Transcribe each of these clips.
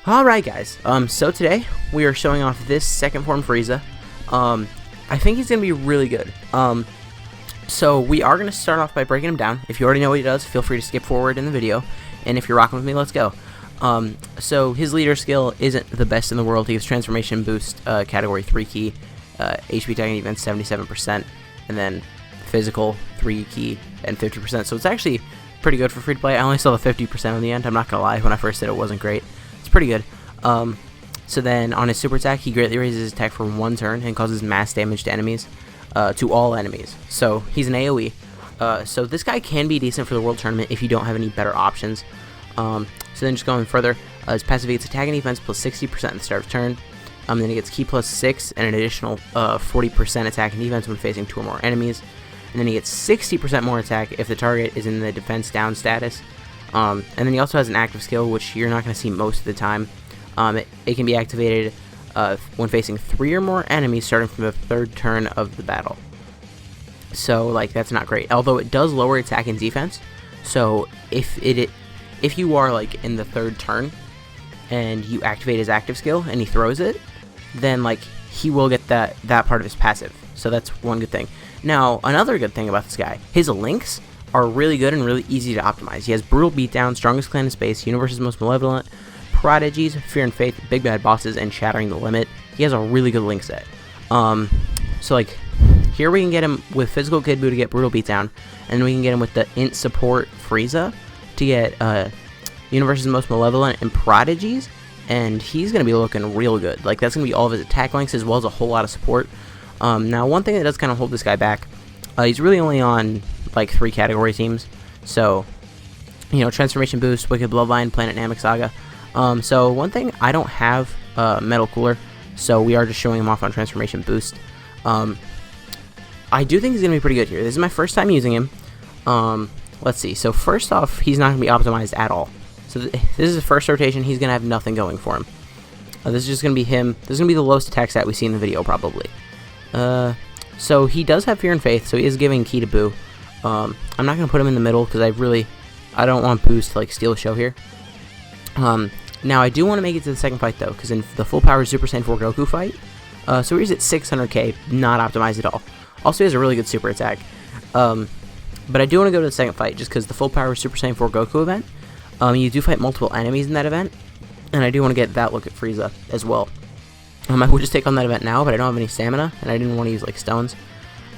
Alright guys, so today we are showing off this second form Frieza. I think he's going to be really good. So we are going to start off by breaking him down. If you already know what he does, feel free to skip forward in the video. And if you're rocking with me, let's go. So his leader skill isn't the best in the world. He has transformation boost, category 3 key, HP attacking defense 77%, and then physical 3 key and 50%. So it's actually pretty good for free to play. I only saw the 50% in the end. I'm not going to lie, when I first did it wasn't great. It's pretty good. So then on his super attack, he greatly raises his attack for 1 turn and causes mass damage to enemies, to all enemies. So he's an AoE. So this guy can be decent for the World Tournament if you don't have any better options. So then just going further, his passive gets attack and defense plus 60% at the start of turn. Then he gets ki plus 6 and an additional 40% attack and defense when facing 2 or more enemies. And then he gets 60% more attack if the target is in the defense down status. And then he also has an active skill, which you're not going to see most of the time. It can be activated when facing 3 or more enemies starting from the 3rd turn of the battle. So, like, that's not great. Although it does lower attack and defense. So, if you are, like, in the 3rd turn and you activate his active skill and he throws it, then, like, he will get that part of his passive. So that's one good thing. Now, another good thing about this guy, his links are really good and really easy to optimize. He has Brutal Beatdown, Strongest Clan in Space, Universe's Most Malevolent, Prodigies, Fear and Faith, Big Bad Bosses, and Shattering the Limit. He has a really good link set. So like, here we can get him with Physical Kid Buu to get Brutal Beatdown, and then we can get him with the Int Support Frieza to get Universe's Most Malevolent and Prodigies, and he's going to be looking real good. Like, that's going to be all of his attack links as well as a whole lot of support. Now, one thing that does kind of hold this guy back, he's really only on like 3 category teams. So, you know, Transformation Boost, Wicked Bloodline, Planet Namek Saga. So one thing, I don't have Metal Cooler, so we are just showing him off on Transformation Boost. I do think he's going to be pretty good here. This is my first time using him. Let's see. So first off, he's not going to be optimized at all. So this is his first rotation. He's going to have nothing going for him. This is just going to be him. This is going to be the lowest attack stat we see in the video, probably. So he does have Fear and Faith, so he is giving Ki to Buu. I'm not going to put him in the middle because I don't want Boost to like steal the show here. Now I do want to make it to the second fight though, because in the full power Super Saiyan 4 Goku fight, so he's at 600k, not optimized at all. Also he has a really good super attack. But I do want to go to the second fight just because the full power Super Saiyan 4 Goku event, you do fight multiple enemies in that event, and I do want to get that look at Frieza as well. I would just take on that event now, but I don't have any stamina, and I didn't want to use like stones.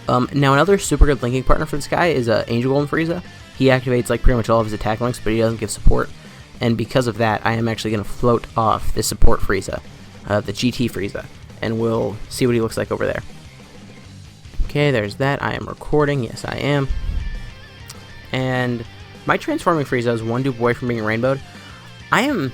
Now another super good linking partner for this guy is Angel Golden Frieza. He activates like pretty much all of his attack links, but he doesn't give support. And because of that, I am actually going to float off the support Frieza, the GT Frieza, and we'll see what he looks like over there. Okay, there's that. I am recording. Yes, I am. And my transforming Frieza is one dupe away from being rainbowed. I'm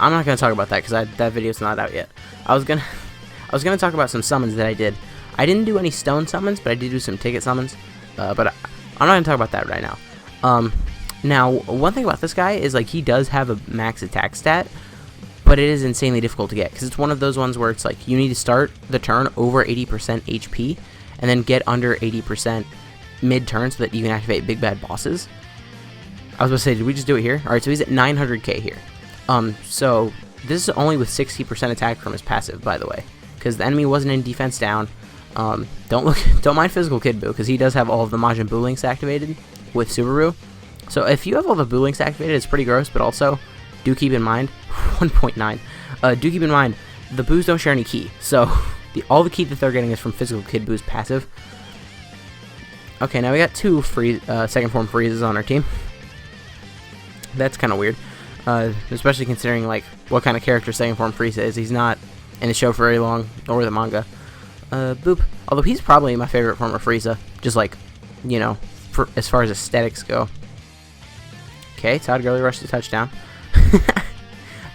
not going to talk about that because that video's not out yet. I was gonna talk about some summons that I did. I didn't do any stone summons, but I did do some ticket summons. But I'm not going to talk about that right now. Now, one thing about this guy is, like, he does have a max attack stat, but it is insanely difficult to get, because it's one of those ones where it's like, you need to start the turn over 80% HP, and then get under 80% mid-turn so that you can activate Big Bad Bosses. I was about to say, did we just do it here? Alright, so he's at 900k here. So, this is only with 60% attack from his passive, by the way, because the enemy wasn't in defense down. Don't mind Physical Kid Buu, because he does have all of the Majin Buu links activated with Subaru. So if you have all the Buu links activated, it's pretty gross, but also, do keep in mind, 1.9, do keep in mind, the Boos don't share any ki, so all the ki that they're getting is from Physical Kid Buu's passive. Okay, now we got 2 second form Friezas on our team. That's kind of weird, especially considering, like, what kind of character second form Frieza is. He's not in the show for very long, or the manga. Boop. Although he's probably my favorite form of Frieza, just like, you know, as far as aesthetics go. Okay, Todd Gurley rushed the touchdown.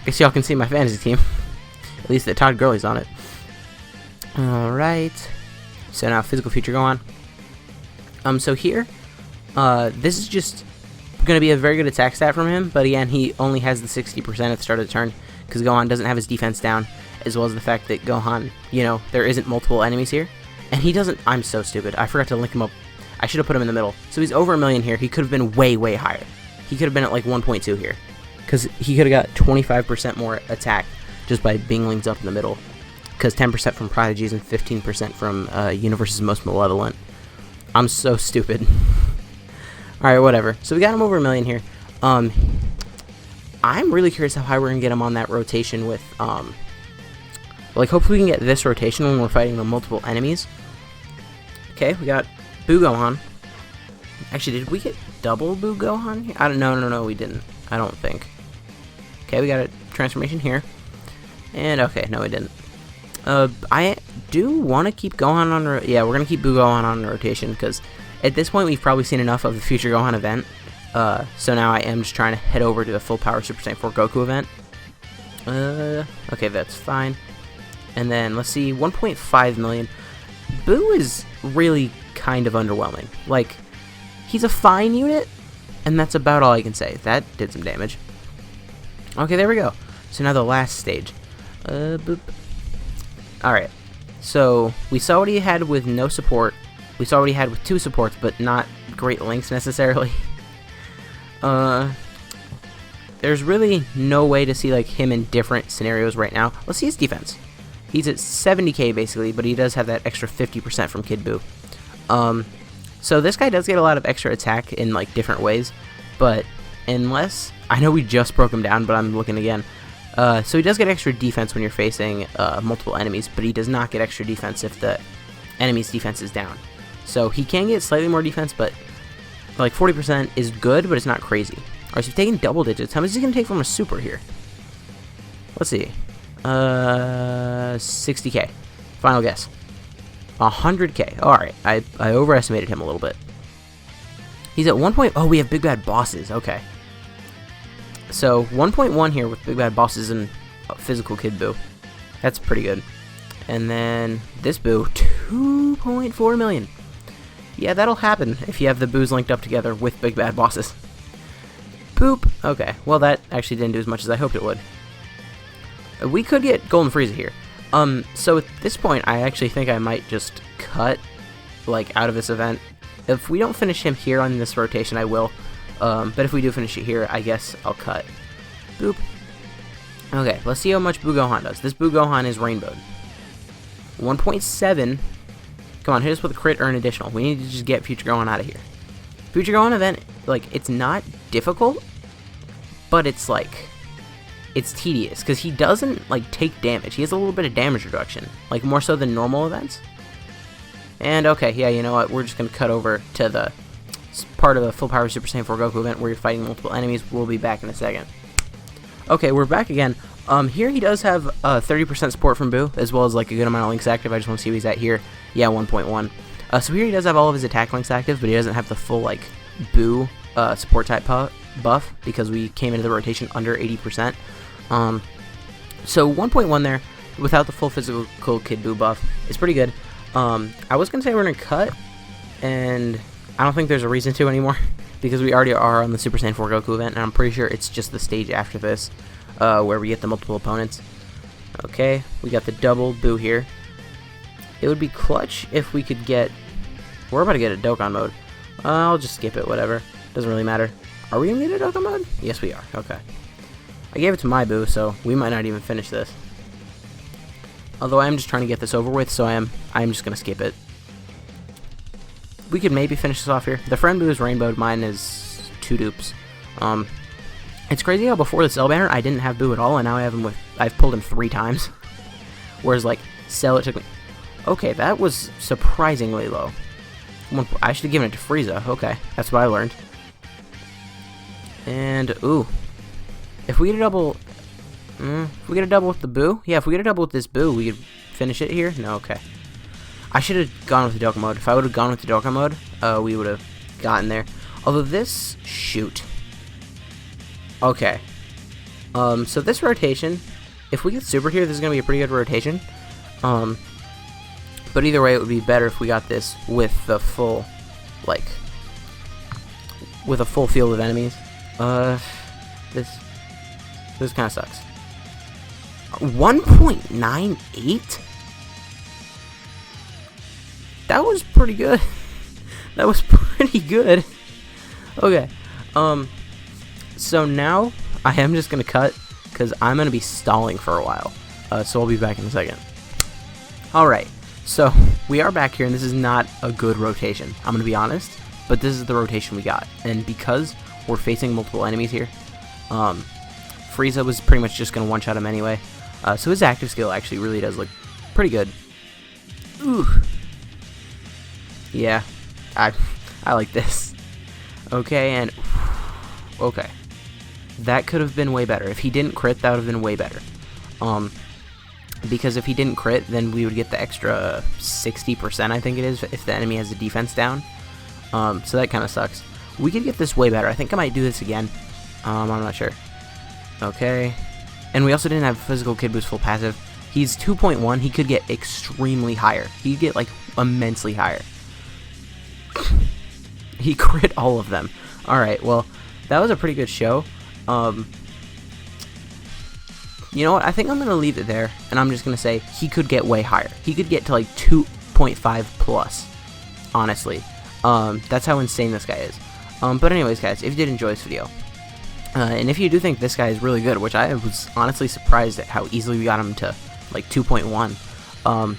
Guess y'all can see my fantasy team. At least that Todd Gurley's on it. Alright. So now Physical Future go on. So here, this is just going to be a very good attack stat from him, but again, he only has the 60% at the start of the turn, because Gohan doesn't have his defense down, as well as the fact that Gohan, you know, there isn't multiple enemies here, and he doesn't, I'm so stupid, I forgot to link him up, I should have put him in the middle. So he's over 1 million here, he could have been way, way higher. He could have been at like 1.2 here. because he could have got 25% more attack just by being linked up in the middle, because 10% from Prodigies and 15% from Universe's Most Malevolent. I'm so stupid. Alright, whatever. So we got him over 1 million here. I'm really curious how high we're going to get him on that rotation with, like, hopefully we can get this rotation when we're fighting the multiple enemies. Okay, we got Boo Gohan. Actually, did we get double Boo Gohan here? I don't know. No, we didn't. I don't think. Okay, we got a transformation here. And, okay, no, we didn't. I do want to keep Gohan on, yeah, we're going to keep Boo Gohan on rotation, because at this point we've probably seen enough of the Future Gohan event. So now I am just trying to head over to the Full Power Super Saiyan 4 Goku event. Okay, that's fine. And then, let's see, 1.5 million. Boo is really kind of underwhelming. Like, he's a fine unit, and that's about all I can say. That did some damage. Okay, there we go. So now the last stage. Boop. Alright, so we saw what he had with no support. We saw what he had with 2 supports, but not great links necessarily. There's really no way to see like him in different scenarios right now. Let's see his defense. He's at 70k basically, but he does have that extra 50% from Kid Buu. So this guy does get a lot of extra attack in like different ways, but unless, I know we just broke him down, but I'm looking again. So he does get extra defense when you're facing multiple enemies, but he does not get extra defense if the enemy's defense is down. So he can get slightly more defense, but like 40% is good, but it's not crazy. Alright, so he's taking double digits. How much is he going to take from a super here? Let's see. 60k. Final guess. 100k. Alright, I overestimated him a little bit. He's at 1. Oh, we have Big Bad Bosses. Okay. So 1.1 here with Big Bad Bosses and physical Kid Buu. That's pretty good. And then this Buu, 2.4 million. Yeah, that'll happen if you have the Boos linked up together with Big Bad Bosses. Poop. Okay, well that actually didn't do as much as I hoped it would. We could get Golden Frieza here. So at this point, I actually think I might just cut, like, out of this event. If we don't finish him here on this rotation, I will. But if we do finish it here, I guess I'll cut. Boop. Okay, let's see how much Buu Gohan does. This Buu Gohan is rainbowed. 1.7. Come on, hit us with a crit or an additional. We need to just get Future Gohan out of here. Future Gohan event, like, it's not difficult, but it's, like, it's tedious, because he doesn't, like, take damage. He has a little bit of damage reduction, like, more so than normal events. And, okay, yeah, you know what, we're just going to cut over to the part of the Full Power Super Saiyan 4 Goku event where you're fighting multiple enemies. We'll be back in a second. Okay, we're back again. Here he does have 30% support from Buu, as well as, like, a good amount of links active. I just want to see what he's at here. Yeah, 1.1. So here he does have all of his attack links active, but he doesn't have the full, like, Buu support type buff, because we came into the rotation under 80%. So 1.1 there, without the full physical Kid Buu buff, is pretty good. I was going to say we're going to cut, and I don't think there's a reason to anymore, because we already are on the Super Saiyan 4 Goku event, and I'm pretty sure it's just the stage after this, where we get the multiple opponents. Okay, we got the double Buu here. It would be clutch if we could get... We're about to get a Dokkan mode. I'll just skip it, whatever. Doesn't really matter. Are we going to get a Dokkan mode? Yes, we are. Okay. I gave it to my Buu, so we might not even finish this. Although I am just trying to get this over with, so I am just going to skip it. We could maybe finish this off here. The friend Buu is rainbowed. Mine is 2 dupes. It's crazy how before the Cell banner, I didn't have Buu at all, and now I have him with... I've pulled him 3 times. Whereas, like, Cell, it took me... Okay, that was surprisingly low. I should have given it to Frieza. Okay, that's what I learned. And, ooh. If we get a double... if we get a double with the Buu? Yeah, if we get a double with this Buu, we could finish it here? No, okay. I should have gone with the Dokkan mode. If I would have gone with the Dokkan mode, we would have gotten there. Although this... Shoot. Okay. So this rotation, if we get Super here, this is going to be a pretty good rotation. But either way, it would be better if we got this with the full, like, with a full field of enemies. This kind of sucks. 1.98? That was pretty good. That was pretty good. Okay. So now, I am just going to cut because I'm going to be stalling for a while. So I'll be back in a second. Alright, so we are back here, and this is not a good rotation. I'm going to be honest, but this is the rotation we got. And because we're facing multiple enemies here, Frieza was pretty much just going to one-shot him anyway. So his active skill actually really does look pretty good. Ooh. Yeah, I like this. Okay, and okay. That could have been way better. If he didn't crit, that would have been way better. Because if he didn't crit, then we would get the extra 60%, I think it is, if the enemy has the defense down. So that kind of sucks. We could get this way better. I think I might do this again. I'm not sure. Okay. And we also didn't have physical kid boost full passive. He's 2.1. He could get extremely higher. He could get, like, immensely higher. He crit all of them. Alright, well, that was a pretty good show. You know what? I think I'm going to leave it there, and I'm just going to say he could get way higher. He could get to, like, 2.5 plus, honestly. That's how insane this guy is. But anyways, guys, if you did enjoy this video, and if you do think this guy is really good, which I was honestly surprised at how easily we got him to, like, 2.1.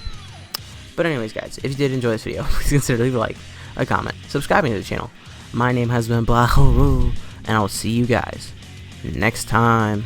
But anyways, guys, if you did enjoy this video, please consider leaving a like, a comment, subscribing to the channel. My name has been Blah, and I will see you guys next time.